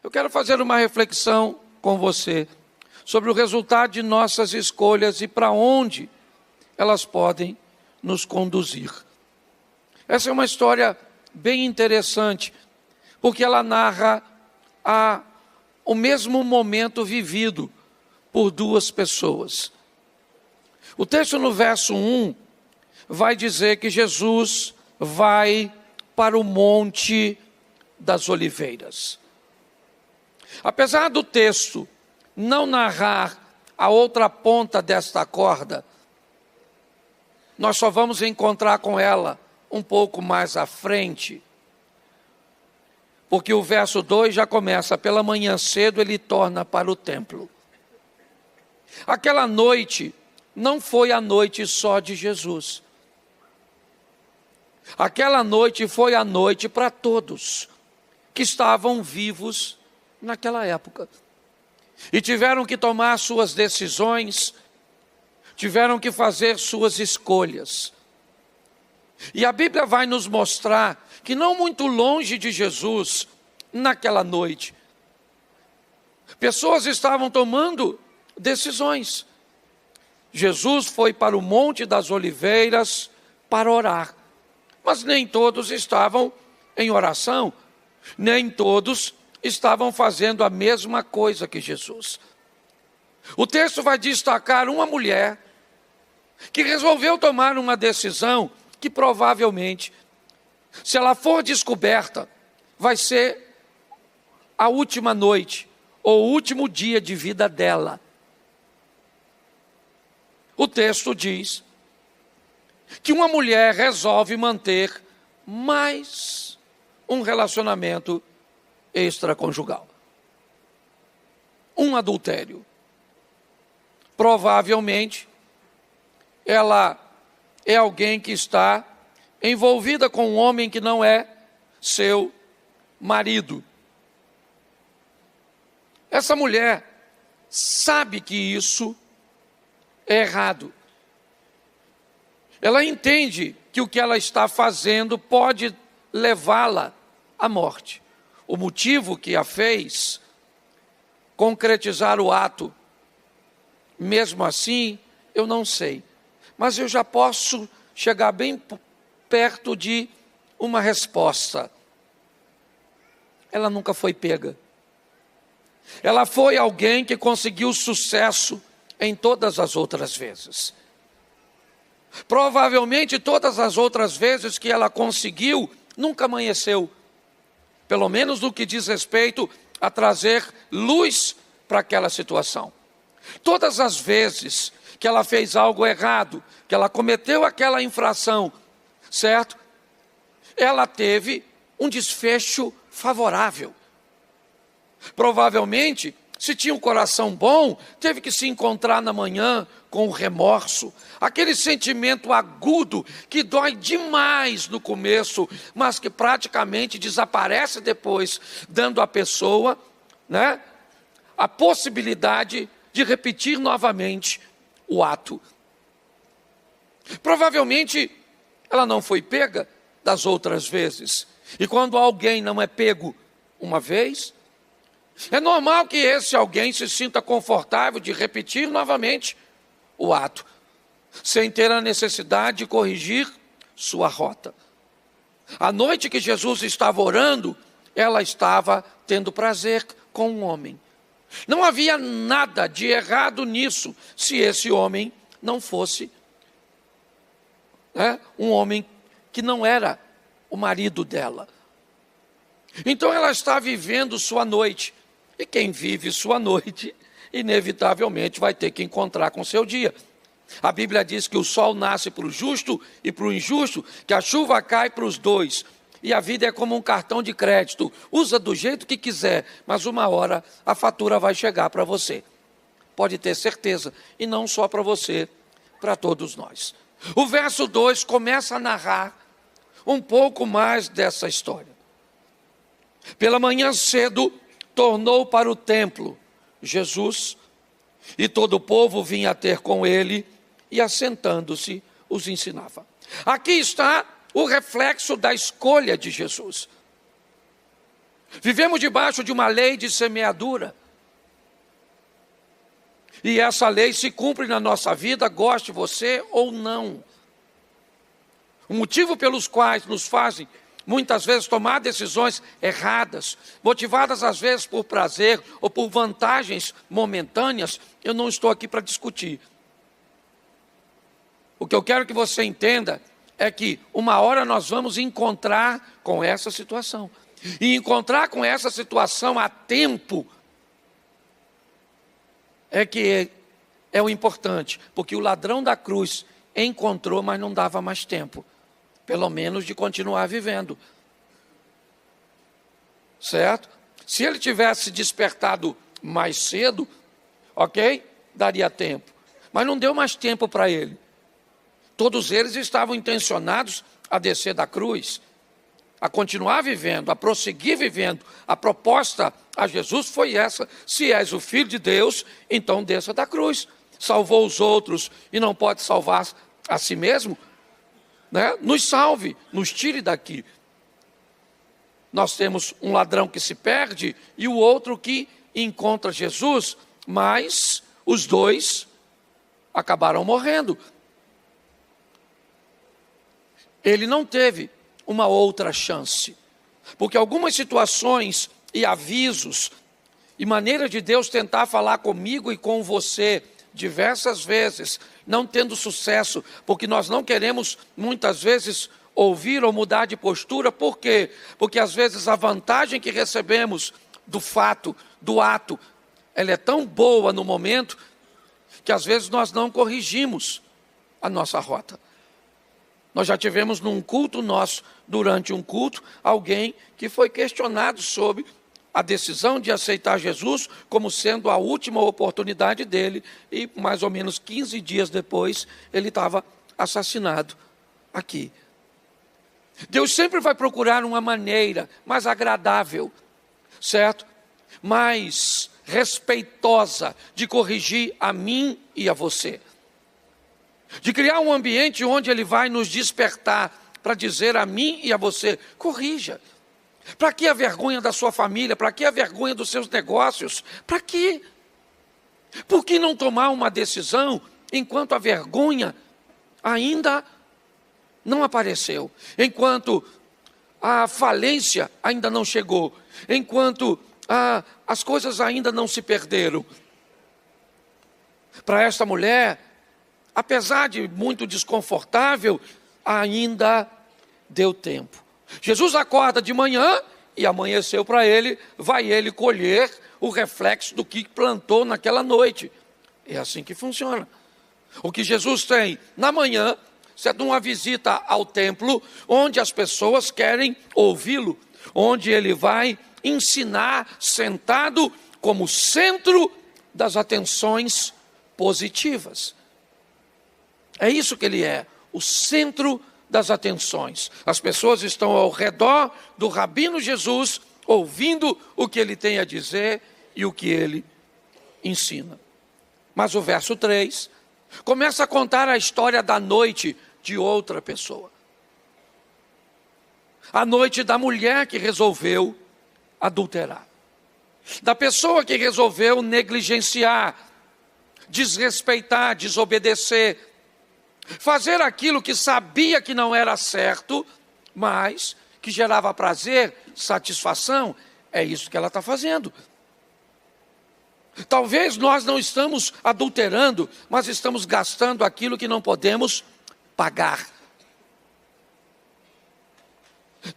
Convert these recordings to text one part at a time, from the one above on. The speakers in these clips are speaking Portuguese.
Eu quero fazer uma reflexão com você sobre o resultado de nossas escolhas e para onde elas podem nos conduzir. Essa é uma história bem interessante, porque ela narra o mesmo momento vivido por duas pessoas. O texto no verso 1 vai dizer que Jesus vai para o Monte das Oliveiras. Apesar do texto não narrar a outra ponta desta corda, nós só vamos encontrar com ela um pouco mais à frente, porque o verso 2 já começa: pela manhã cedo ele torna para o templo. Aquela noite não foi a noite só de Jesus. Aquela noite foi a noite para todos que estavam vivos naquela época. E tiveram que tomar suas decisões, tiveram que fazer suas escolhas. E a Bíblia vai nos mostrar que não muito longe de Jesus, naquela noite, pessoas estavam tomando decisões. Jesus foi para o Monte das Oliveiras para orar, mas nem todos estavam em oração, nem todos estavam fazendo a mesma coisa que Jesus. O texto vai destacar uma mulher que resolveu tomar uma decisão que provavelmente, se ela for descoberta, vai ser a última noite ou o último dia de vida dela. O texto diz que uma mulher resolve manter mais um relacionamento extraconjugal, um adultério. Provavelmente, ela é alguém que está envolvida com um homem que não é seu marido. Essa mulher sabe que isso é errado. Ela entende que o que ela está fazendo pode levá-la à morte. O motivo que a fez concretizar o ato, mesmo assim, eu não sei. Mas eu já posso chegar bem perto de uma resposta. Ela nunca foi pega. Ela foi alguém que conseguiu sucesso em todas as outras vezes. Provavelmente todas as outras vezes que ela conseguiu, nunca amanheceu. Pelo menos no que diz respeito a trazer luz para aquela situação. Todas as vezes que ela fez algo errado, que ela cometeu aquela infração, certo? Ela teve um desfecho favorável. Provavelmente, se tinha um coração bom, teve que se encontrar na manhã com o remorso, aquele sentimento agudo que dói demais no começo, mas que praticamente desaparece depois, dando à pessoa, a possibilidade de repetir novamente o ato. Provavelmente ela não foi pega das outras vezes. E quando alguém não é pego uma vez, é normal que esse alguém se sinta confortável de repetir novamente o ato, sem ter a necessidade de corrigir sua rota. A noite que Jesus estava orando, ela estava tendo prazer com um homem. Não havia nada de errado nisso, se esse homem não fosse um homem que não era o marido dela. Então ela está vivendo sua noite. E quem vive sua noite, inevitavelmente vai ter que encontrar com seu dia. A Bíblia diz que o sol nasce para o justo e para o injusto, que a chuva cai para os dois. E a vida é como um cartão de crédito. Usa do jeito que quiser, mas uma hora a fatura vai chegar para você. Pode ter certeza. E não só para você, para todos nós. O verso 2 começa a narrar um pouco mais dessa história. Pela manhã cedo, tornou para o templo Jesus, e todo o povo vinha ter com ele, e assentando-se, os ensinava. Aqui está o reflexo da escolha de Jesus. Vivemos debaixo de uma lei de semeadura. E essa lei se cumpre na nossa vida, goste você ou não. O motivo pelos quais nos fazem, muitas vezes, tomar decisões erradas, motivadas às vezes por prazer ou por vantagens momentâneas, eu não estou aqui para discutir. O que eu quero que você entenda é que uma hora nós vamos encontrar com essa situação. E encontrar com essa situação a tempo é que é o importante, porque o ladrão da cruz encontrou, mas não dava mais tempo, pelo menos de continuar vivendo. Certo? Se ele tivesse despertado mais cedo, ok? Daria tempo. Mas não deu mais tempo para ele. Todos eles estavam intencionados a descer da cruz, a continuar vivendo, a prosseguir vivendo. A proposta a Jesus foi essa: se és o Filho de Deus, então desça da cruz. Salvou os outros e não pode salvar a si mesmo, né? Nos salve, nos tire daqui. Nós temos um ladrão que se perde e o outro que encontra Jesus, mas os dois acabaram morrendo. Ele não teve uma outra chance, porque algumas situações e avisos e maneira de Deus tentar falar comigo e com você diversas vezes, não tendo sucesso, porque nós não queremos muitas vezes ouvir ou mudar de postura. Por quê? Porque às vezes a vantagem que recebemos do fato, do ato, ela é tão boa no momento, que às vezes nós não corrigimos a nossa rota. Nós já tivemos num culto nosso, durante um culto, alguém que foi questionado sobre a decisão de aceitar Jesus como sendo a última oportunidade dele, e mais ou menos 15 dias depois, ele estava assassinado aqui. Deus sempre vai procurar uma maneira mais agradável, certo? Mais respeitosa de corrigir a mim e a você. De criar um ambiente onde Ele vai nos despertar para dizer a mim e a você: corrija. Para que a vergonha da sua família? Para que a vergonha dos seus negócios? Para quê? Por que não tomar uma decisão enquanto a vergonha ainda não apareceu? Enquanto a falência ainda não chegou? Enquanto as coisas ainda não se perderam? Para esta mulher, apesar de muito desconfortável, ainda deu tempo. Jesus acorda de manhã e amanheceu para ele, vai ele colher o reflexo do que plantou naquela noite. É assim que funciona. O que Jesus tem na manhã, é uma visita ao templo, onde as pessoas querem ouvi-lo, onde ele vai ensinar sentado como centro das atenções positivas. É isso que ele é, o centro das atenções. As pessoas estão ao redor do Rabino Jesus, ouvindo o que ele tem a dizer e o que ele ensina. Mas o verso 3 começa a contar a história da noite de outra pessoa. A noite da mulher que resolveu adulterar. Da pessoa que resolveu negligenciar, desrespeitar, desobedecer, fazer aquilo que sabia que não era certo, mas que gerava prazer, satisfação. É isso que ela está fazendo. Talvez nós não estamos adulterando, mas estamos gastando aquilo que não podemos pagar.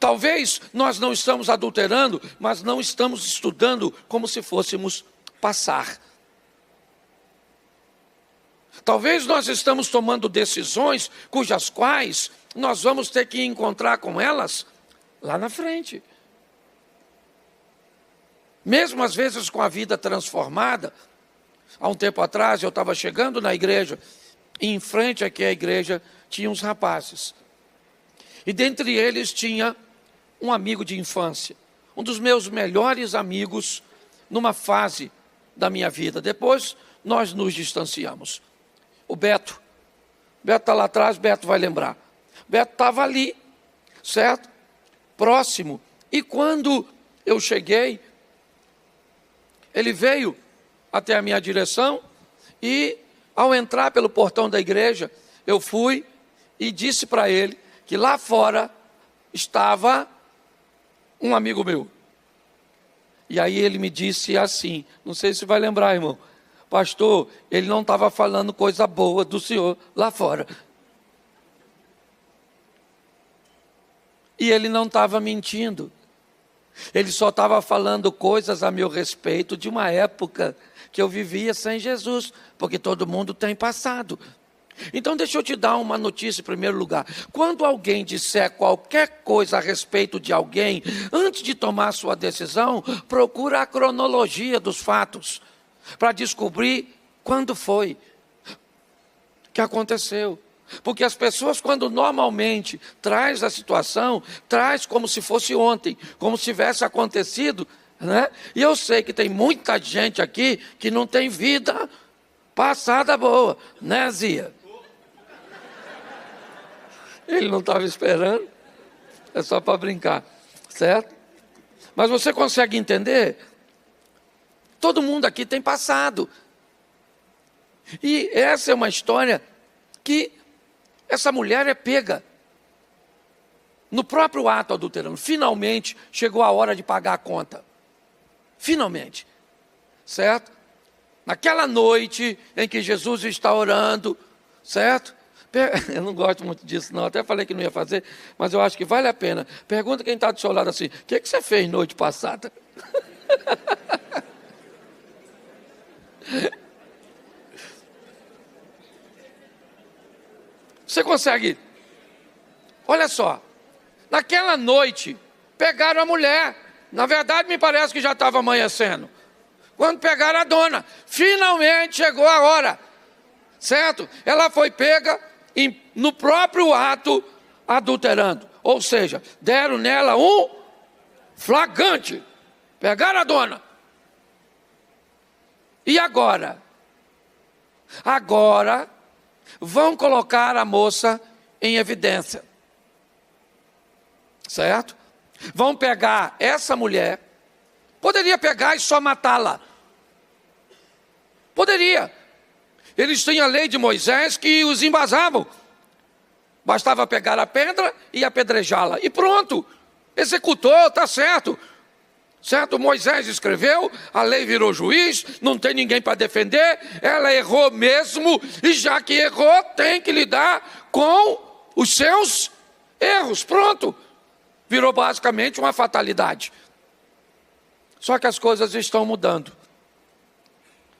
Talvez nós não estamos adulterando, mas não estamos estudando como se fôssemos passar. Talvez nós estamos tomando decisões cujas quais nós vamos ter que encontrar com elas lá na frente. Mesmo às vezes com a vida transformada. Há um tempo atrás eu estava chegando na igreja, e em frente aqui à igreja tinha uns rapazes. E dentre eles tinha um amigo de infância, um dos meus melhores amigos numa fase da minha vida. Depois nós nos distanciamos. O Beto está lá atrás, Beto vai lembrar. Beto estava ali, certo? Próximo. E quando eu cheguei, ele veio até a minha direção e, ao entrar pelo portão da igreja, eu fui e disse para ele que lá fora estava um amigo meu. E aí ele me disse assim, não sei se vai lembrar, irmão, pastor, ele não estava falando coisa boa do senhor lá fora. E ele não estava mentindo. Ele só estava falando coisas a meu respeito de uma época que eu vivia sem Jesus, porque todo mundo tem passado. Então deixa eu te dar uma notícia em primeiro lugar. Quando alguém disser qualquer coisa a respeito de alguém, antes de tomar sua decisão, procura a cronologia dos fatos, para descobrir quando foi que aconteceu. Porque as pessoas, quando normalmente traz a situação, traz como se fosse ontem, como se tivesse acontecido, né? E eu sei que tem muita gente aqui que não tem vida passada boa, né, Zia? Ele não estava esperando, é só para brincar, certo? Mas você consegue entender? Todo mundo aqui tem passado. E essa é uma história que essa mulher é pega no próprio ato adulterando. Finalmente chegou a hora de pagar a conta. Finalmente, certo? Naquela noite em que Jesus está orando, certo? Eu não gosto muito disso não, até falei que não ia fazer, mas eu acho que vale a pena. Pergunta quem está do seu lado assim, o que você fez noite passada? Você consegue? Olha só, naquela noite, pegaram a mulher. Na verdade, me parece que já estava amanhecendo. Quando pegaram a dona, finalmente chegou a hora, certo? Ela foi pega no próprio ato adulterando. Ou seja, deram nela um flagrante. Pegaram a dona. E agora? Agora vão colocar a moça em evidência. Certo? Vão pegar essa mulher. Poderia pegar e só matá-la. Poderia. Eles têm a lei de Moisés que os embasavam. Bastava pegar a pedra e apedrejá-la. E pronto. Executou, está certo. Certo? Moisés escreveu, a lei virou juiz, não tem ninguém para defender, ela errou mesmo, e já que errou, tem que lidar com os seus erros. Pronto. Virou basicamente uma fatalidade. Só que as coisas estão mudando.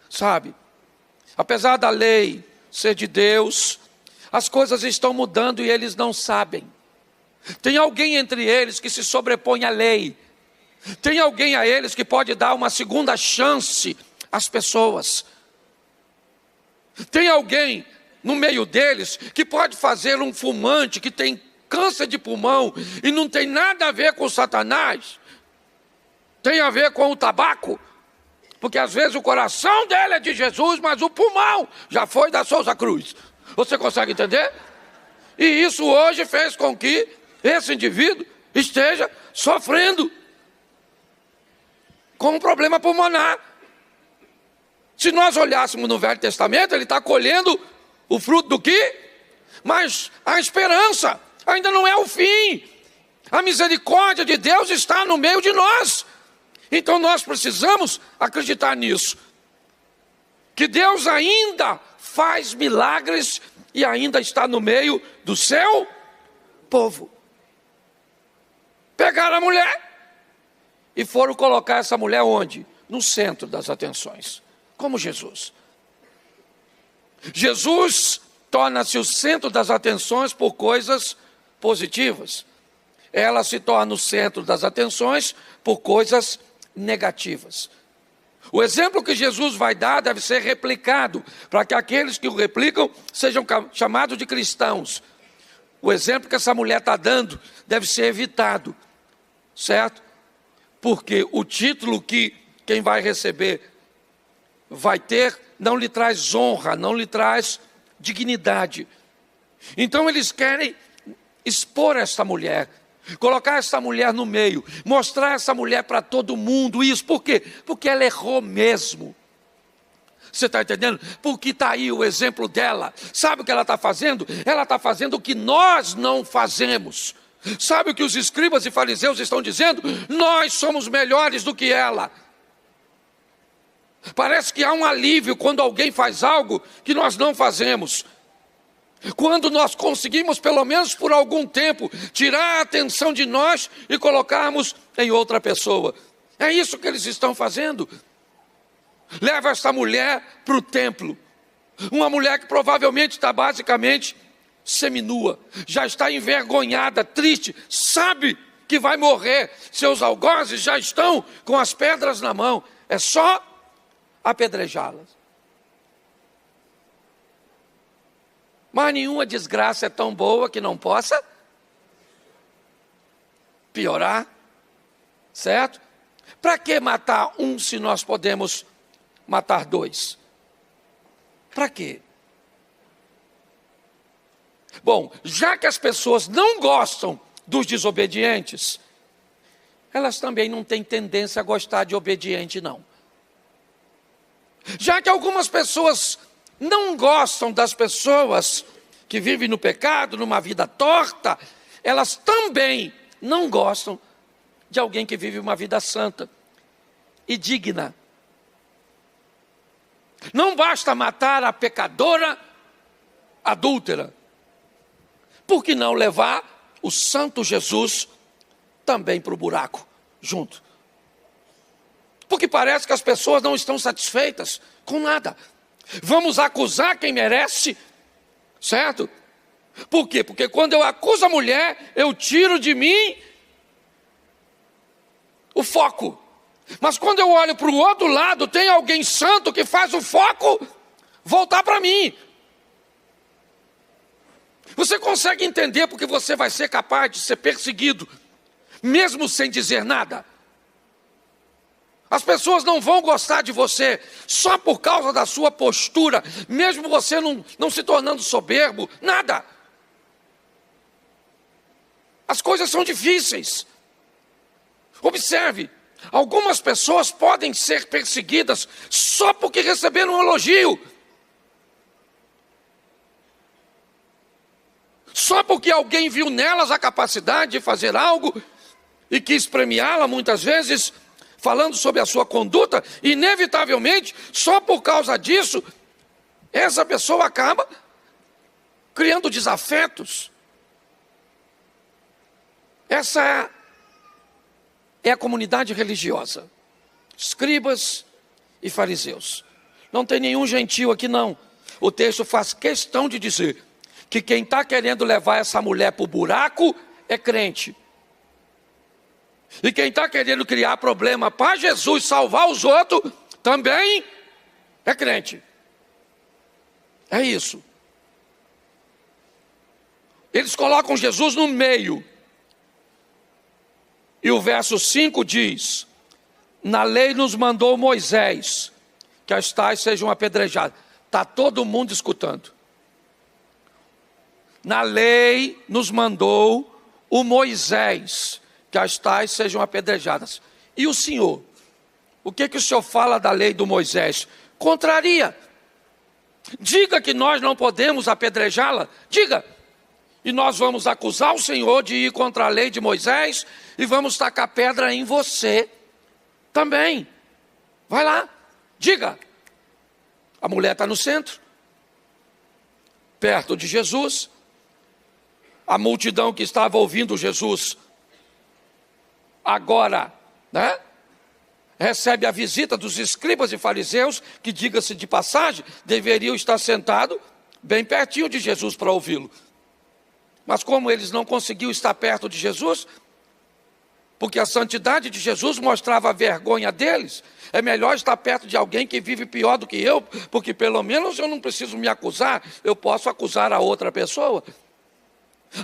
Sabe? Apesar da lei ser de Deus, as coisas estão mudando e eles não sabem. Tem alguém entre eles que se sobrepõe à lei. Tem alguém a eles que pode dar uma segunda chance às pessoas. Tem alguém no meio deles que pode fazer um fumante que tem câncer de pulmão e não tem nada a ver com Satanás. Tem a ver com o tabaco. Porque às vezes o coração dele é de Jesus, mas o pulmão já foi da Souza Cruz. Você consegue entender? E isso hoje fez com que esse indivíduo esteja sofrendo com um problema pulmonar. Se nós olhássemos no Velho Testamento, ele está colhendo o fruto do quê? Mas a esperança ainda não é o fim. A misericórdia de Deus está no meio de nós. Então nós precisamos acreditar nisso. Que Deus ainda faz milagres e ainda está no meio do seu povo. Pegaram a mulher e foram colocar essa mulher onde? No centro das atenções, como Jesus. Jesus torna-se o centro das atenções por coisas positivas. Ela se torna o centro das atenções por coisas negativas. O exemplo que Jesus vai dar deve ser replicado, para que aqueles que o replicam sejam chamados de cristãos. O exemplo que essa mulher está dando deve ser evitado, certo? Porque o título que quem vai receber vai ter, não lhe traz honra, não lhe traz dignidade. Então eles querem expor esta mulher, Colocar essa mulher no meio, mostrar essa mulher para todo mundo isso. Por quê? Porque ela errou mesmo. Você está entendendo? Porque está aí o exemplo dela. Sabe o que ela está fazendo? Ela está fazendo o que nós não fazemos. Sabe o que os escribas e fariseus estão dizendo? Nós somos melhores do que ela. Parece que há um alívio quando alguém faz algo que nós não fazemos. Quando nós conseguimos, pelo menos por algum tempo, tirar a atenção de nós e colocarmos em outra pessoa. É isso que eles estão fazendo. Leva essa mulher para o templo. Uma mulher que provavelmente está basicamente seminua. Já está envergonhada, triste. Sabe que vai morrer. Seus algozes já estão com as pedras na mão. É só apedrejá-las. Mas nenhuma desgraça é tão boa que não possa piorar. Certo? Para que matar um se nós podemos matar dois? Para quê? Bom, já que as pessoas não gostam dos desobedientes, elas também não têm tendência a gostar de obediente, não. Já que algumas pessoas não gostam das pessoas que vivem no pecado, numa vida torta, elas também não gostam de alguém que vive uma vida santa e digna. Não basta matar a pecadora adúltera. Por que não levar o santo Jesus também para o buraco, junto? Porque parece que as pessoas não estão satisfeitas com nada. Vamos acusar quem merece, certo? Por quê? Porque quando eu acuso a mulher, eu tiro de mim o foco. Mas quando eu olho para o outro lado, tem alguém santo que faz o foco voltar para mim. Você consegue entender porque você vai ser capaz de ser perseguido, mesmo sem dizer nada? As pessoas não vão gostar de você só por causa da sua postura, mesmo você não se tornando soberbo, nada. As coisas são difíceis. Observe, algumas pessoas podem ser perseguidas só porque receberam um elogio. Só porque alguém viu nelas a capacidade de fazer algo e quis premiá-la muitas vezes, falando sobre a sua conduta, inevitavelmente, só por causa disso, essa pessoa acaba criando desafetos. Essa é a comunidade religiosa, escribas e fariseus. Não tem nenhum gentil aqui não. O texto faz questão de dizer que quem está querendo levar essa mulher para o buraco é crente. E quem está querendo criar problema para Jesus salvar os outros também é crente. É isso. Eles colocam Jesus no meio. E o verso 5 diz: na lei nos mandou Moisés que as tais sejam apedrejadas. Está todo mundo escutando. Na lei nos mandou o Moisés que as tais sejam apedrejadas. E o Senhor? O que o Senhor fala da lei do Moisés? Contraria. Diga que nós não podemos apedrejá-la. Diga. E nós vamos acusar o Senhor de ir contra a lei de Moisés e vamos tacar pedra em você também. Vai lá, diga. A mulher está no centro, perto de Jesus. A multidão que estava ouvindo Jesus agora, né, recebe a visita dos escribas e fariseus, que, diga-se de passagem, deveriam estar sentados bem pertinho de Jesus para ouvi-lo. Mas como eles não conseguiam estar perto de Jesus, porque a santidade de Jesus mostrava a vergonha deles, é melhor estar perto de alguém que vive pior do que eu, porque pelo menos eu não preciso me acusar, eu posso acusar a outra pessoa.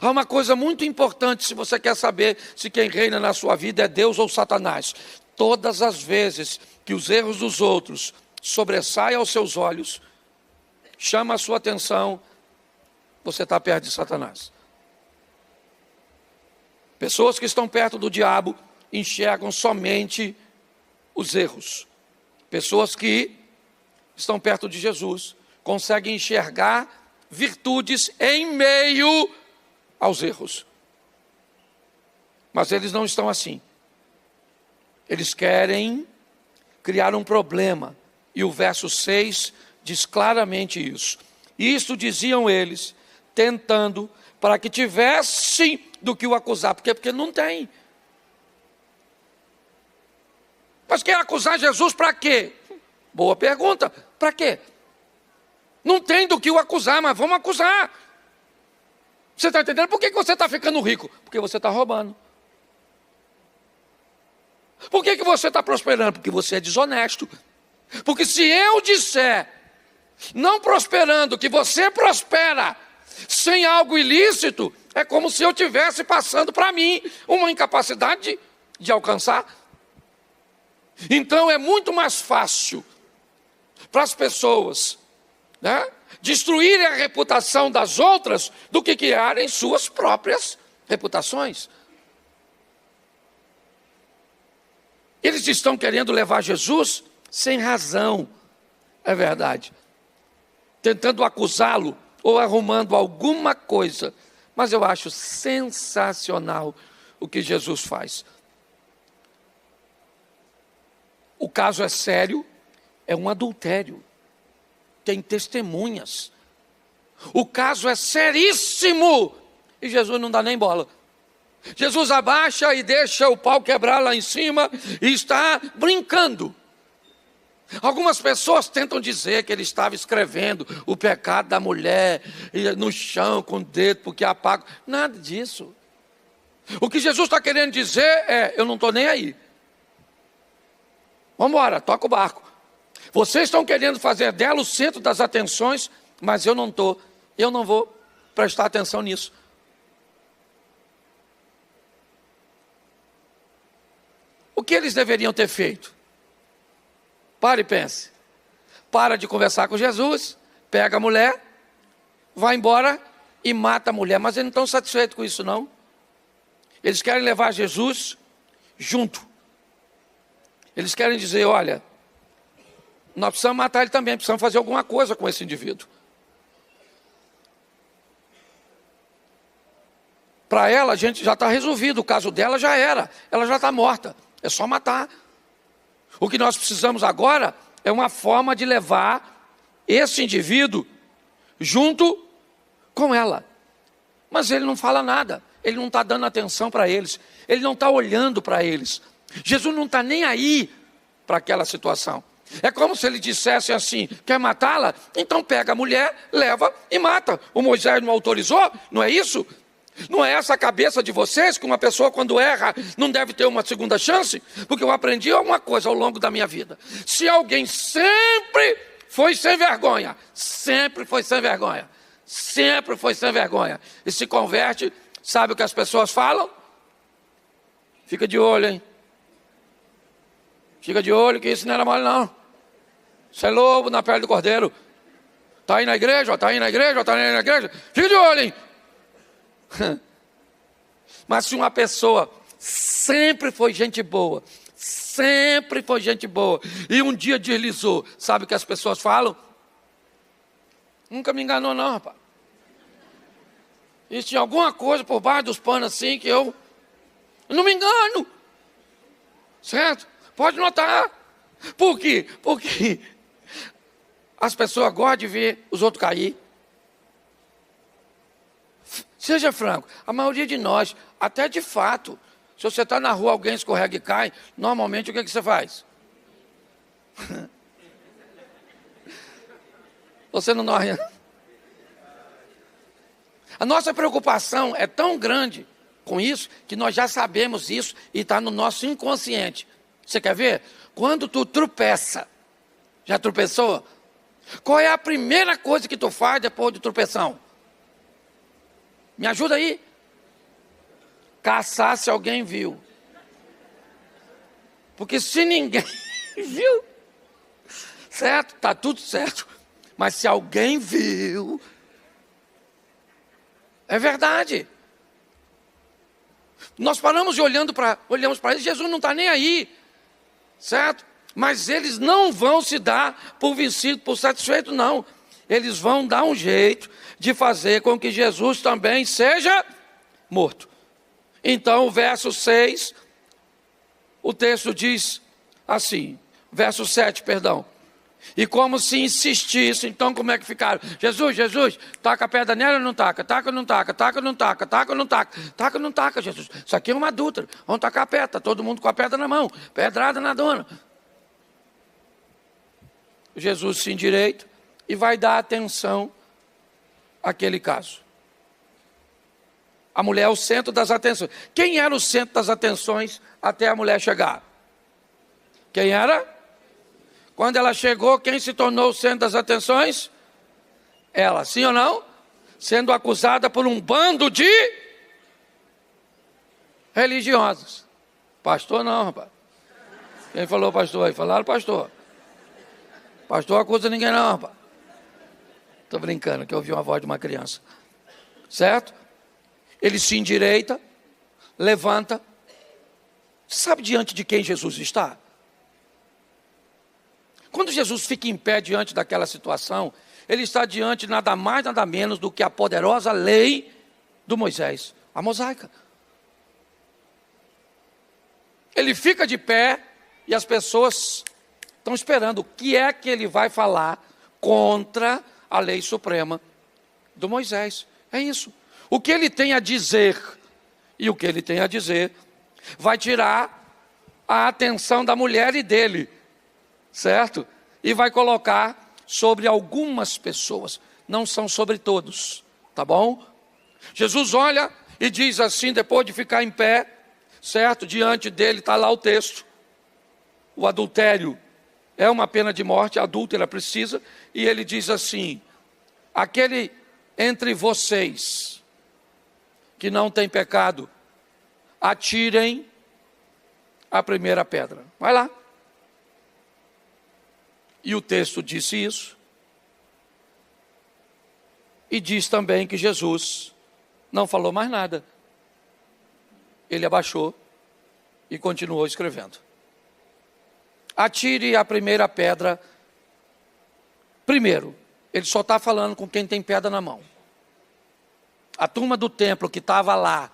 Há uma coisa muito importante se você quer saber se quem reina na sua vida é Deus ou Satanás. Todas as vezes que os erros dos outros sobressaem aos seus olhos, chama a sua atenção, você está perto de Satanás. Pessoas que estão perto do diabo enxergam somente os erros. Pessoas que estão perto de Jesus conseguem enxergar virtudes em meio aos erros. Mas eles não estão assim. Eles querem criar um problema. E o verso 6 diz claramente isso. Isto diziam eles, tentando, para que tivessem do que o acusar. Por quê? Porque não tem. Mas quer acusar Jesus para quê? Boa pergunta. Para quê? Não tem do que o acusar, mas vamos acusar. Você está entendendo? Por que você está ficando rico? Porque você está roubando. Por que você está prosperando? Porque você é desonesto. Porque se eu disser, não prosperando, que você prospera sem algo ilícito, é como se eu estivesse passando para mim uma incapacidade de alcançar. Então é muito mais fácil para as pessoas, né, destruírem a reputação das outras do que criarem suas próprias reputações. Eles estão querendo levar Jesus sem razão, é verdade, tentando acusá-lo ou arrumando alguma coisa, mas eu acho sensacional o que Jesus faz. O caso é sério, é um adultério, tem testemunhas. O caso é seríssimo e Jesus não dá nem bola. Jesus abaixa e deixa o pau quebrar lá em cima e está brincando. Algumas pessoas tentam dizer que ele estava escrevendo o pecado da mulher no chão com o dedo porque apaga. Nada disso. O que Jesus está querendo dizer é, eu não estou nem aí. Vamos embora, toca o barco. Vocês estão querendo fazer dela o centro das atenções, mas eu não estou. Eu não vou prestar atenção nisso. O que eles deveriam ter feito? Pare e pense. Para de conversar com Jesus, pega a mulher, vai embora e mata a mulher. Mas eles não estão satisfeitos com isso, não. Eles querem levar Jesus junto. Eles querem dizer, olha, nós precisamos matar ele também, precisamos fazer alguma coisa com esse indivíduo. Para ela, a gente já está resolvido, o caso dela já era, ela já está morta, é só matar. O que nós precisamos agora é uma forma de levar esse indivíduo junto com ela. Mas ele não fala nada, ele não está dando atenção para eles, ele não está olhando para eles. Jesus não está nem aí para aquela situação. É como se ele dissesse assim, quer matá-la? Então pega a mulher, leva e mata. O Moisés não autorizou? Não é isso? Não é essa a cabeça de vocês, que uma pessoa quando erra não deve ter uma segunda chance? Porque eu aprendi uma coisa ao longo da minha vida. Se alguém sempre foi sem vergonha, sempre foi sem vergonha, sempre foi sem vergonha, e se converte, sabe o que as pessoas falam? Fica de olho, hein? Fica de olho que isso não era mole não. Isso é lobo na pele do cordeiro. Está aí na igreja, está aí na igreja, está aí na igreja. Fica de olho, hein? Mas se uma pessoa sempre foi gente boa, sempre foi gente boa, e um dia deslizou, sabe o que as pessoas falam? Nunca me enganou não, rapaz. E tinha alguma coisa por baixo dos panos assim que eu não me engano. Certo? Pode notar. Por quê? Porque as pessoas gostam de ver os outros cair. Seja franco, a maioria de nós, até de fato, se você está na rua, alguém escorrega e cai, normalmente o que você faz? Você não morre. A nossa preocupação é tão grande com isso, que nós já sabemos isso e está no nosso inconsciente. Você quer ver? Quando tu tropeça, já tropeçou? Qual é a primeira coisa que tu faz depois de tropeção? Me ajuda aí. Caçar se alguém viu. Porque se ninguém viu, certo? Está tudo certo. Mas se alguém viu, é verdade. Nós paramos e olhamos para eles, Jesus não está nem aí, certo? Mas eles não vão se dar por vencido, por satisfeito, não. Eles vão dar um jeito de fazer com que Jesus também seja morto. Então, o verso 6, o texto diz assim, verso 7, perdão. E como se insistisse, então como é que ficaram? Jesus, taca a pedra nela ou não taca? Taca ou não taca? Taca ou não taca? Taca ou não taca? Taca ou não taca, Jesus? Isso aqui é uma adúltera. Vamos tacar a pedra, tá todo mundo com a pedra na mão. Pedrada na dona. Jesus se endireita e vai dar atenção àquele caso. A mulher é o centro das atenções. Quem era o centro das atenções até a mulher chegar? Quem era? Quando ela chegou, quem se tornou o centro das atenções? Ela, sim ou não? Sendo acusada por um bando de religiosos. Pastor não, rapaz. Quem falou pastor aí? Falaram pastor. Pastor acusa ninguém não, rapaz. Estou brincando, que eu ouvi uma voz de uma criança. Certo? Ele se endireita, levanta. Sabe diante de quem Jesus está? Quando Jesus fica em pé diante daquela situação, ele está diante de nada mais, nada menos do que a poderosa lei do Moisés, a mosaica. Ele fica de pé e as pessoas estão esperando o que é que ele vai falar contra a lei suprema do Moisés. É isso. O que ele tem a dizer, e o que ele tem a dizer, vai tirar a atenção da mulher e dele, certo? E vai colocar sobre algumas pessoas, não são sobre todos, tá bom? Jesus olha e diz assim, depois de ficar em pé, certo? Diante dele está lá o texto. O adultério é uma pena de morte, a adúltera precisa, e ele diz assim, aquele entre vocês que não tem pecado, atirem a primeira pedra. Vai lá. E o texto disse isso. E diz também que Jesus não falou mais nada. Ele abaixou e continuou escrevendo. Atire a primeira pedra. Primeiro, ele só está falando com quem tem pedra na mão. A turma do templo que estava lá,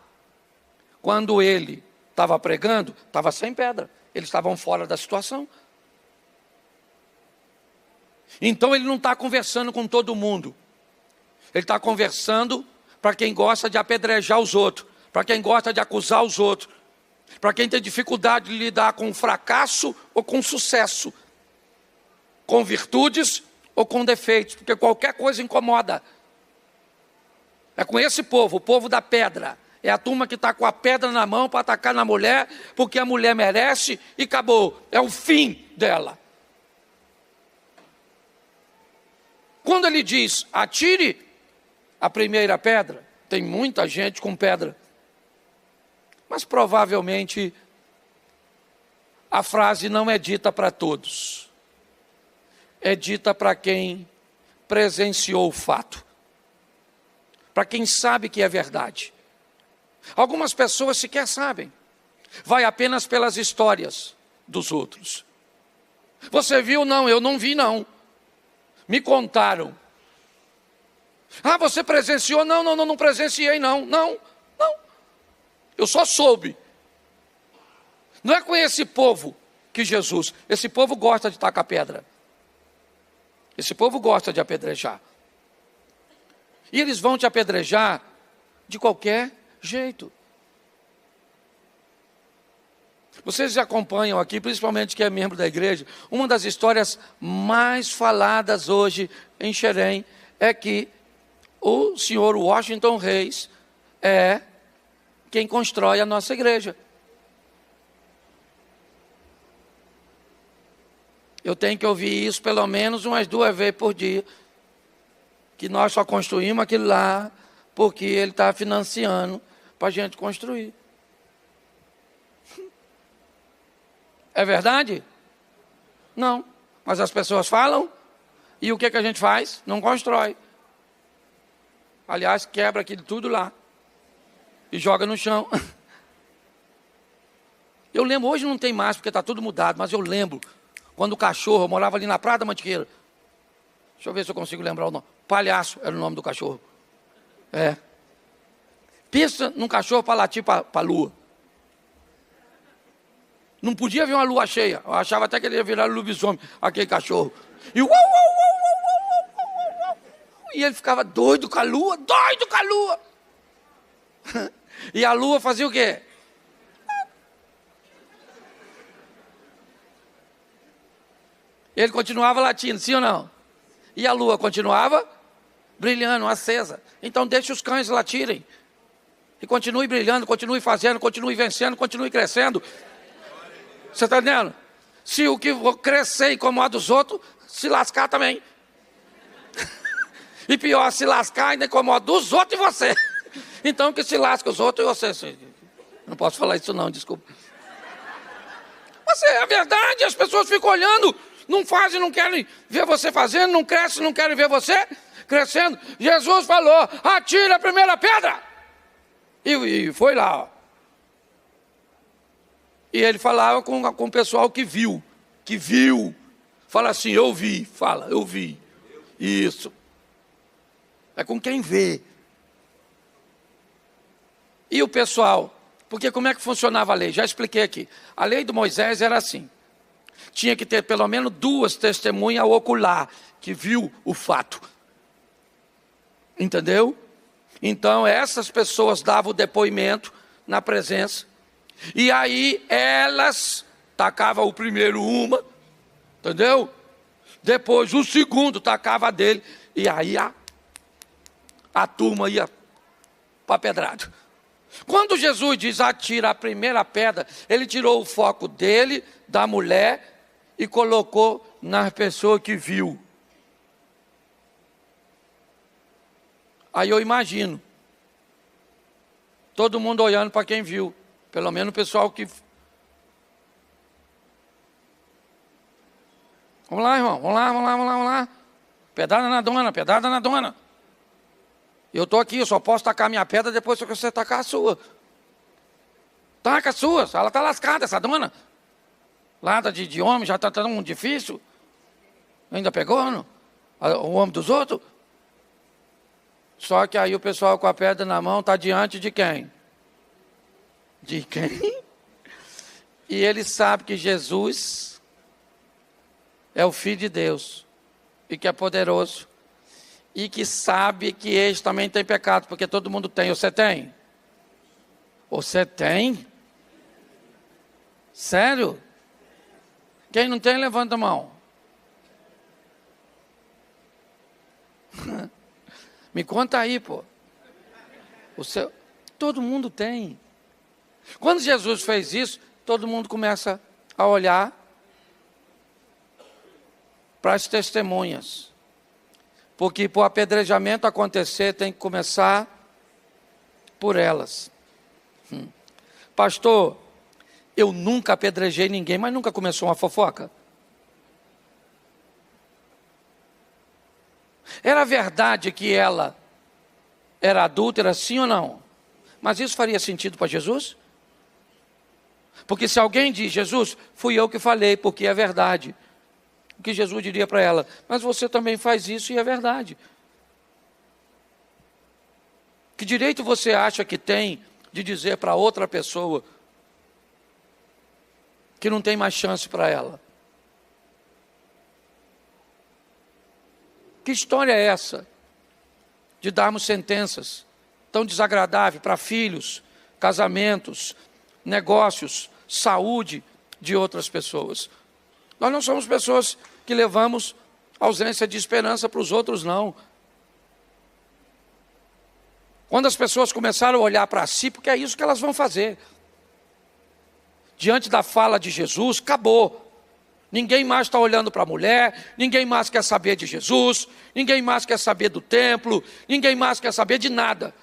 quando ele estava pregando, estava sem pedra. Eles estavam fora da situação. Então ele não está conversando com todo mundo. Ele está conversando para quem gosta de apedrejar os outros, para quem gosta de acusar os outros, para quem tem dificuldade de lidar com fracasso ou com sucesso, com virtudes ou com defeitos, porque qualquer coisa incomoda. É com esse povo, o povo da pedra. É a turma que está com a pedra na mão para atacar na mulher, porque a mulher merece e acabou. É o fim dela. Quando ele diz, atire a primeira pedra, tem muita gente com pedra. Mas provavelmente a frase não é dita para todos. É dita para quem presenciou o fato. Para quem sabe que é verdade. Algumas pessoas sequer sabem. Vai apenas pelas histórias dos outros. Você viu? Não, eu não vi não. Me contaram. Ah, você presenciou? Não presenciei não. Não. Eu só soube. Não é com esse povo que Jesus... Esse povo gosta de tacar pedra. Esse povo gosta de apedrejar. E eles vão te apedrejar de qualquer jeito. Vocês acompanham aqui, principalmente quem é membro da igreja, uma das histórias mais faladas hoje em Xerém é que o senhor Washington Reis é quem constrói a nossa igreja. Eu tenho que ouvir isso pelo menos umas 2 vezes por dia, que nós só construímos aquilo lá porque ele está financiando para a gente construir. É verdade? Não. Mas as pessoas falam, e o que a gente faz? Não constrói. Aliás, quebra aquilo tudo lá e joga no chão. Eu lembro, hoje não tem mais, porque está tudo mudado, mas eu lembro, quando o cachorro, eu morava ali na Praia da Mantiqueira. Deixa eu ver se eu consigo lembrar o nome. Palhaço era o nome do cachorro. É. Pensa num cachorro para latir para a lua. Não podia ver uma lua cheia. Eu achava até que ele ia virar lobisomem, aquele cachorro. E uau, uau, uau, uau, uau, uau, uau. E ele ficava doido com a lua, doido com a lua. E a lua fazia o quê? Ele continuava latindo, sim ou não? E a lua continuava brilhando, acesa. Então deixe os cães latirem. E continue brilhando, continue fazendo, continue vencendo, continue crescendo. Você está entendendo? Se o que crescer incomoda os outros, se lascar também. E pior, se lascar ainda incomoda os outros e você. Então que se lasca os outros e você. Não posso falar isso não, desculpa. Mas é verdade, as pessoas ficam olhando, não fazem, não querem ver você fazendo, não crescem, não querem ver você crescendo. Jesus falou, atira a primeira pedra. E foi lá, ó. E ele falava com o pessoal que viu. Fala assim, eu vi. Fala, eu vi. Isso. É com quem vê. E o pessoal, porque como é que funcionava a lei? Já expliquei aqui. A lei do Moisés era assim. Tinha que ter pelo menos 2 testemunhas ocular, que viu o fato. Entendeu? Então essas pessoas davam o depoimento na presença. E aí elas tacavam o primeiro uma, entendeu? Depois o segundo tacava dele. E aí a turma ia para pedrado. Quando Jesus diz atira a primeira pedra, ele tirou o foco dele, da mulher, e colocou na pessoa que viu. Aí eu imagino todo mundo olhando para quem viu. Pelo menos o pessoal que... Vamos lá, irmão, vamos lá. Pedrada na dona. Eu estou aqui, eu só posso tacar minha pedra depois que você tacar a sua. Taca a sua, ela está lascada, essa dona. Lada de homem, já está tão difícil. Ainda pegou, não? O homem dos outros. Só que aí o pessoal com a pedra na mão está diante de quem? De quem? E ele sabe que Jesus é o Filho de Deus e que é poderoso e que sabe que eles também têm pecado, porque todo mundo tem. Você tem? Você tem? Sério? Quem não tem, levanta a mão. Me conta aí, pô. Todo mundo tem. Quando Jesus fez isso, todo mundo começa a olhar para as testemunhas. Porque para o apedrejamento acontecer, tem que começar por elas. Pastor, eu nunca apedrejei ninguém, mas nunca começou uma fofoca? Era verdade que ela era adúltera, sim ou não? Mas isso faria sentido para Jesus? Porque se alguém diz, Jesus, fui eu que falei, porque é verdade. O que Jesus diria para ela? Mas você também faz isso e é verdade. Que direito você acha que tem de dizer para outra pessoa que não tem mais chance para ela? Que história é essa de darmos sentenças tão desagradáveis para filhos, casamentos, negócios, saúde de outras pessoas? Nós não somos pessoas que levamos ausência de esperança para os outros, não. Quando as pessoas começaram a olhar para si, porque é isso que elas vão fazer. Diante da fala de Jesus, acabou. Ninguém mais está olhando para a mulher, ninguém mais quer saber de Jesus, ninguém mais quer saber do templo, ninguém mais quer saber de nada.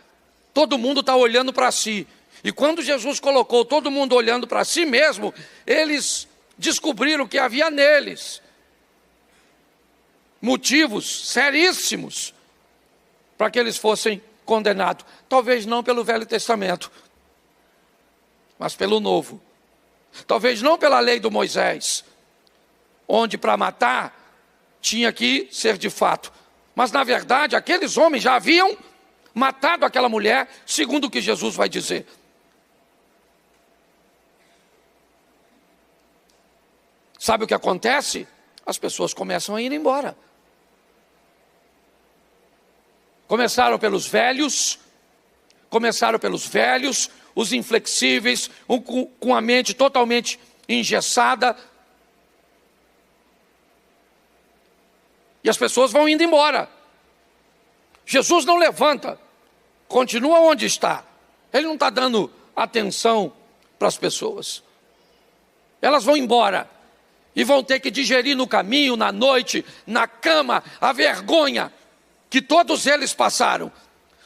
Todo mundo está olhando para si. E quando Jesus colocou todo mundo olhando para si mesmo, eles descobriram que havia neles motivos seríssimos para que eles fossem condenados. Talvez não pelo Velho Testamento, mas pelo Novo. Talvez não pela lei do Moisés, onde para matar tinha que ser de fato. Mas na verdade aqueles homens já haviam matado aquela mulher, segundo o que Jesus vai dizer. Sabe o que acontece? As pessoas começam a ir embora. Começaram pelos velhos, os inflexíveis, com a mente totalmente engessada. E as pessoas vão indo embora. Jesus não levanta, continua onde está. Ele não está dando atenção para as pessoas. Elas vão embora e vão ter que digerir no caminho, na noite, na cama, a vergonha que todos eles passaram.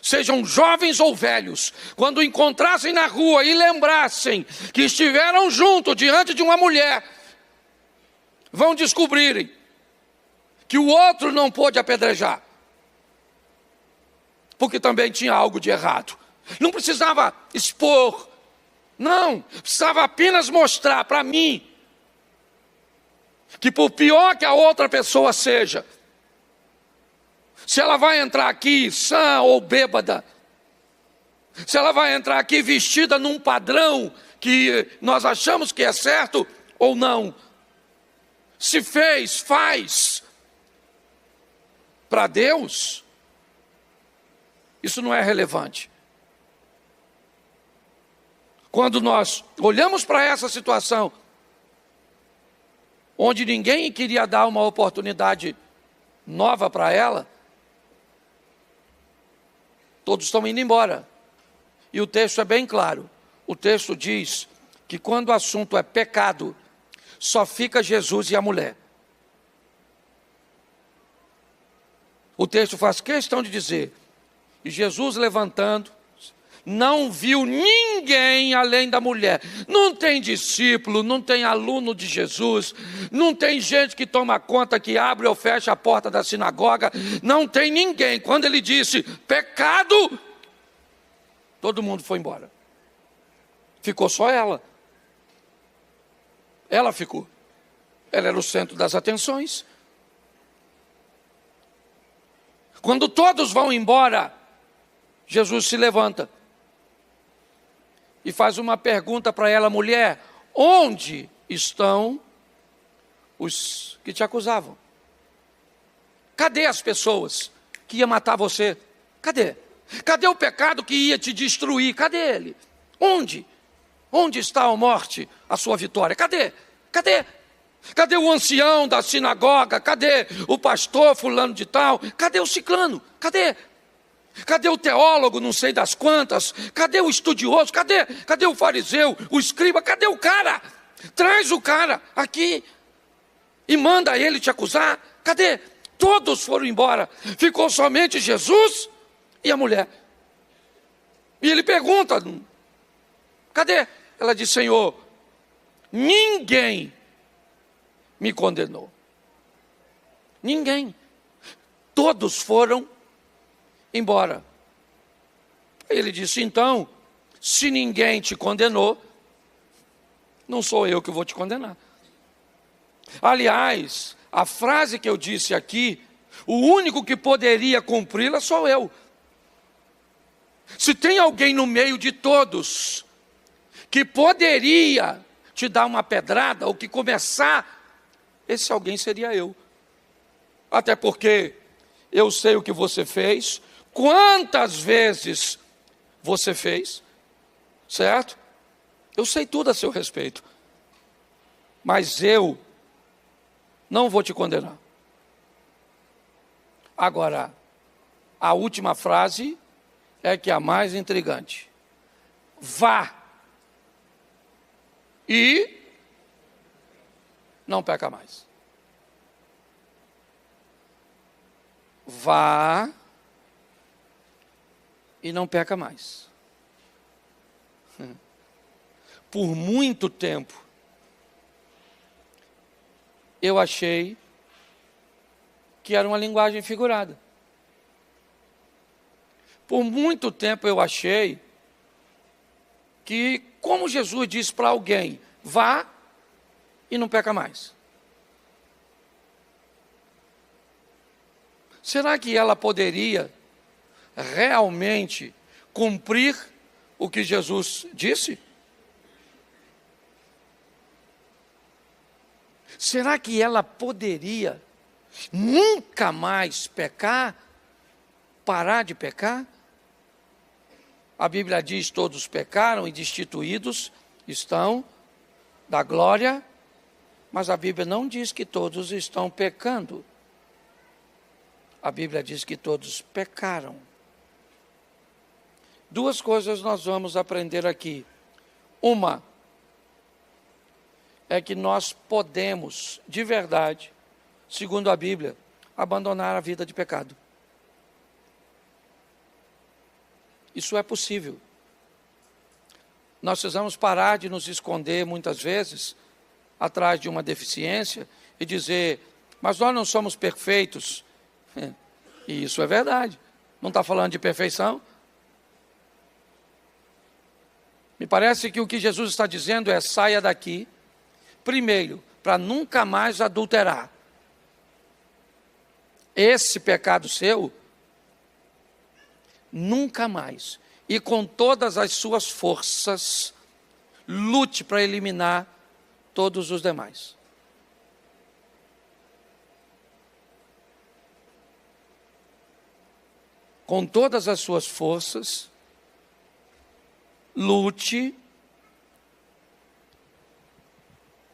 Sejam jovens ou velhos, quando encontrassem na rua e lembrassem que estiveram juntos diante de uma mulher, vão descobrirem que o outro não pôde apedrejar, porque também tinha algo de errado. Não precisava expor, não, precisava apenas mostrar para mim que por pior que a outra pessoa seja, se ela vai entrar aqui sã ou bêbada, se ela vai entrar aqui vestida num padrão que nós achamos que é certo ou não, se fez, faz, para Deus, isso não é relevante. Quando nós olhamos para essa situação, onde ninguém queria dar uma oportunidade nova para ela, todos estão indo embora. E o texto é bem claro. O texto diz que quando o assunto é pecado, só fica Jesus e a mulher. O texto faz questão de dizer, e Jesus levantando, não viu ninguém além da mulher. Não tem discípulo, não tem aluno de Jesus, não tem gente que toma conta, que abre ou fecha a porta da sinagoga, não tem ninguém. Quando ele disse pecado, todo mundo foi embora. Ficou só ela. Ela ficou. Ela era o centro das atenções. Quando todos vão embora, Jesus se levanta e faz uma pergunta para ela: mulher, onde estão os que te acusavam? Cadê as pessoas que iam matar você? Cadê? Cadê o pecado que ia te destruir? Cadê ele? Onde? Onde está a morte, a sua vitória? Cadê? Cadê? Cadê o ancião da sinagoga? Cadê o pastor fulano de tal? Cadê o ciclano? Cadê? Cadê o teólogo, não sei das quantas? Cadê o estudioso? Cadê o fariseu, o escriba? Cadê o cara? Traz o cara aqui e manda ele te acusar. Cadê? Todos foram embora. Ficou somente Jesus e a mulher. E ele pergunta, cadê? Ela diz, Senhor, ninguém me condenou. Ninguém. Todos foram embora. Ele disse, então, se ninguém te condenou, não sou eu que vou te condenar. Aliás, a frase que eu disse aqui, o único que poderia cumpri-la sou eu. Se tem alguém no meio de todos que poderia te dar uma pedrada ou que começar, esse alguém seria eu. Até porque eu sei o que você fez, quantas vezes você fez, certo? Eu sei tudo a seu respeito. Mas eu não vou te condenar. Agora, a última frase é que é a mais intrigante. Vá e não peca mais. Vá e não peca mais. Por muito tempo, eu achei que era uma linguagem figurada. Por muito tempo eu achei que, como Jesus disse para alguém, vá e não peca mais. Será que ela poderia realmente cumprir o que Jesus disse? Será que ela poderia nunca mais pecar, parar de pecar? A Bíblia diz: todos pecaram e destituídos estão da glória, mas a Bíblia não diz que todos estão pecando. A Bíblia diz que todos pecaram. Duas coisas nós vamos aprender aqui. Uma é que nós podemos, de verdade, segundo a Bíblia, abandonar a vida de pecado. Isso é possível. Nós precisamos parar de nos esconder muitas vezes atrás de uma deficiência e dizer: mas nós não somos perfeitos. E isso é verdade. Não está falando de perfeição? Me parece que o que Jesus está dizendo é: saia daqui, primeiro, para nunca mais adulterar. Esse pecado seu, nunca mais. E com todas as suas forças, lute para eliminar todos os demais. Com todas as suas forças, lute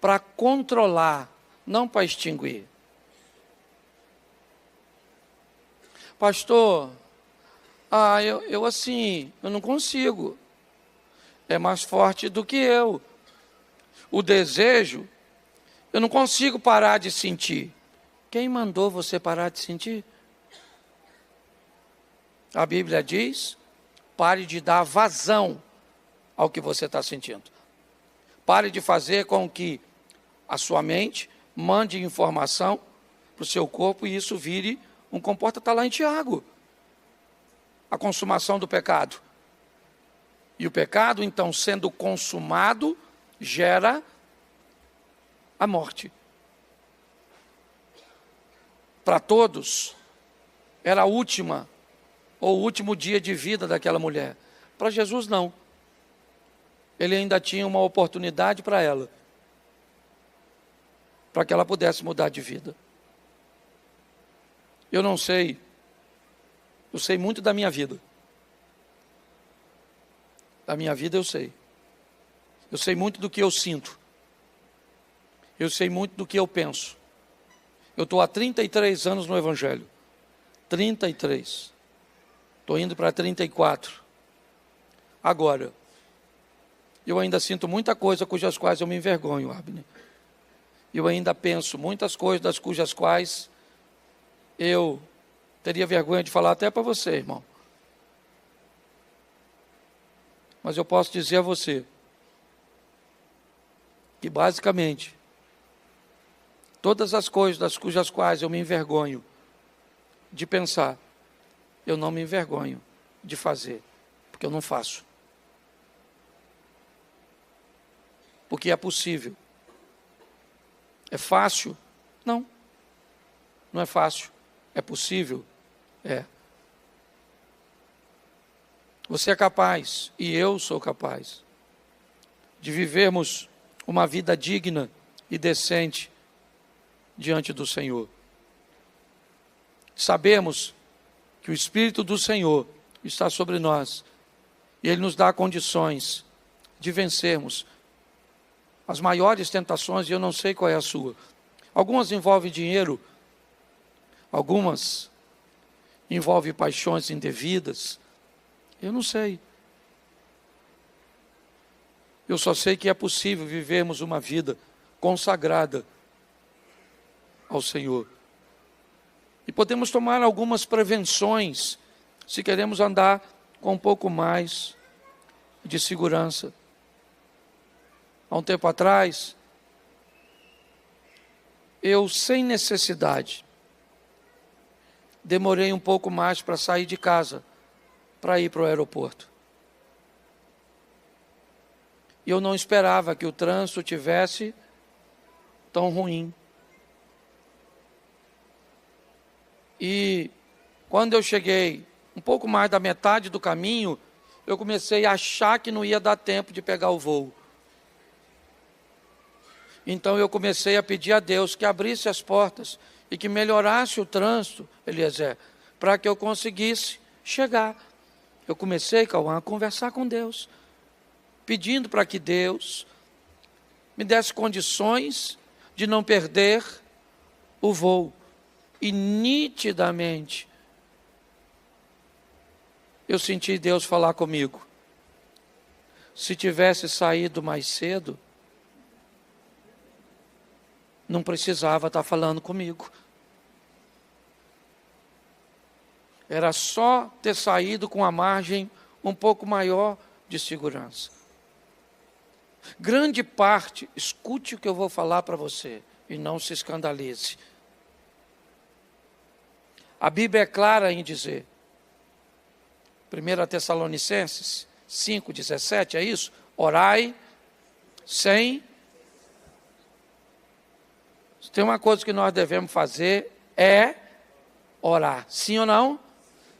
para controlar, não para extinguir. Pastor, eu não consigo. É mais forte do que eu. O desejo, eu não consigo parar de sentir. Quem mandou você parar de sentir? A Bíblia diz: pare de dar vazão ao que você está sentindo. Pare de fazer com que a sua mente mande informação para o seu corpo e isso vire um comportamento. Está lá em Tiago. A consumação do pecado. E o pecado, então, sendo consumado, gera a morte. Para todos, era a última ou o último dia de vida daquela mulher. Para Jesus, não. Ele ainda tinha uma oportunidade para ela, para que ela pudesse mudar de vida. Eu não sei, eu sei muito da minha vida. Da minha vida eu sei. Eu sei muito do que eu sinto. Eu sei muito do que eu penso. Eu estou há 33 anos no Evangelho. 33. Estou indo para 34. Agora, eu ainda sinto muita coisa cujas quais eu me envergonho, Abner. Eu ainda penso muitas coisas das cujas quais eu teria vergonha de falar até para você, irmão. Mas eu posso dizer a você que basicamente todas as coisas das cujas quais eu me envergonho de pensar, eu não me envergonho de fazer, porque eu não faço. Porque é possível. É fácil? Não. Não é fácil. É possível? É. Você é capaz, e eu sou capaz, de vivermos uma vida digna e decente diante do Senhor. Sabemos que o Espírito do Senhor está sobre nós, e Ele nos dá condições de vencermos as maiores tentações, e eu não sei qual é a sua. Algumas envolvem dinheiro, algumas envolvem paixões indevidas, eu não sei. Eu só sei que é possível vivermos uma vida consagrada ao Senhor. E podemos tomar algumas prevenções, se queremos andar com um pouco mais de segurança. Há um tempo atrás, eu, sem necessidade, demorei um pouco mais para sair de casa, para ir para o aeroporto. E eu não esperava que o trânsito tivesse tão ruim. E quando eu cheguei um pouco mais da metade do caminho, eu comecei a achar que não ia dar tempo de pegar o voo. Então eu comecei a pedir a Deus que abrisse as portas e que melhorasse o trânsito, Eliezer, para que eu conseguisse chegar. Eu comecei, Cauã, a conversar com Deus, pedindo para que Deus me desse condições de não perder o voo. E nitidamente eu senti Deus falar comigo. Se tivesse saído mais cedo, não precisava estar falando comigo. Era só ter saído com a margem um pouco maior de segurança. Grande parte, escute o que eu vou falar para você e não se escandalize. A Bíblia é clara em dizer, 1 Tessalonicenses 5,17, é isso? Orai sem... Se tem uma coisa que nós devemos fazer é orar, sim ou não?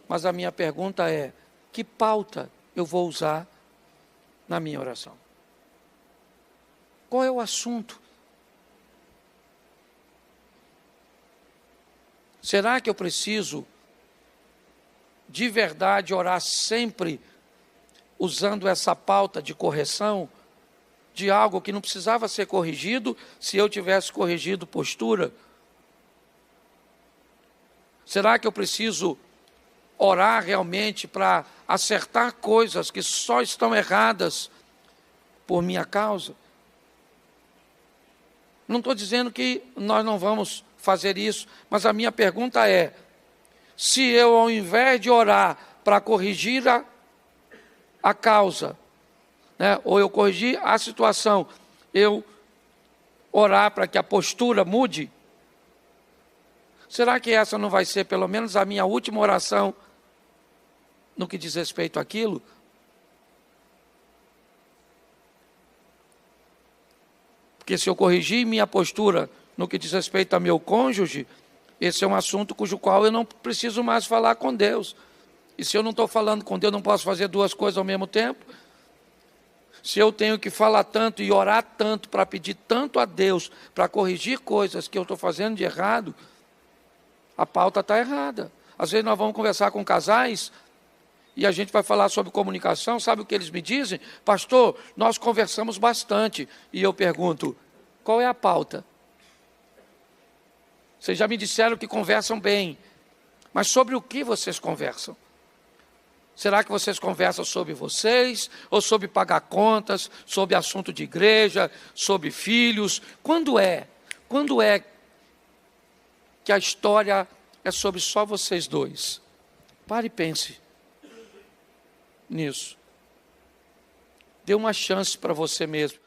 Mas a minha pergunta é, que pauta eu vou usar na minha oração? Qual é o assunto? Será que eu preciso, de verdade, orar sempre usando essa pauta de correção de algo que não precisava ser corrigido se eu tivesse corrigido postura? Será que eu preciso orar realmente para acertar coisas que só estão erradas por minha causa? Não estou dizendo que nós não vamos fazer isso, mas a minha pergunta é, se eu, ao invés de orar para corrigir a causa, né, ou eu corrigir a situação, eu orar para que a postura mude, será que essa não vai ser pelo menos a minha última oração no que diz respeito àquilo? Porque se eu corrigir minha postura no que diz respeito a meu cônjuge, esse é um assunto cujo qual eu não preciso mais falar com Deus. E se eu não estou falando com Deus, não posso fazer duas coisas ao mesmo tempo? Se eu tenho que falar tanto e orar tanto para pedir tanto a Deus, para corrigir coisas que eu estou fazendo de errado, a pauta está errada. Às vezes nós vamos conversar com casais e a gente vai falar sobre comunicação, sabe o que eles me dizem? Pastor, nós conversamos bastante. E eu pergunto, qual é a pauta? Vocês já me disseram que conversam bem, mas sobre o que vocês conversam? Será que vocês conversam sobre vocês, ou sobre pagar contas, sobre assunto de igreja, sobre filhos? Quando é que a história é sobre só vocês dois? Pare e pense nisso. Dê uma chance para você mesmo.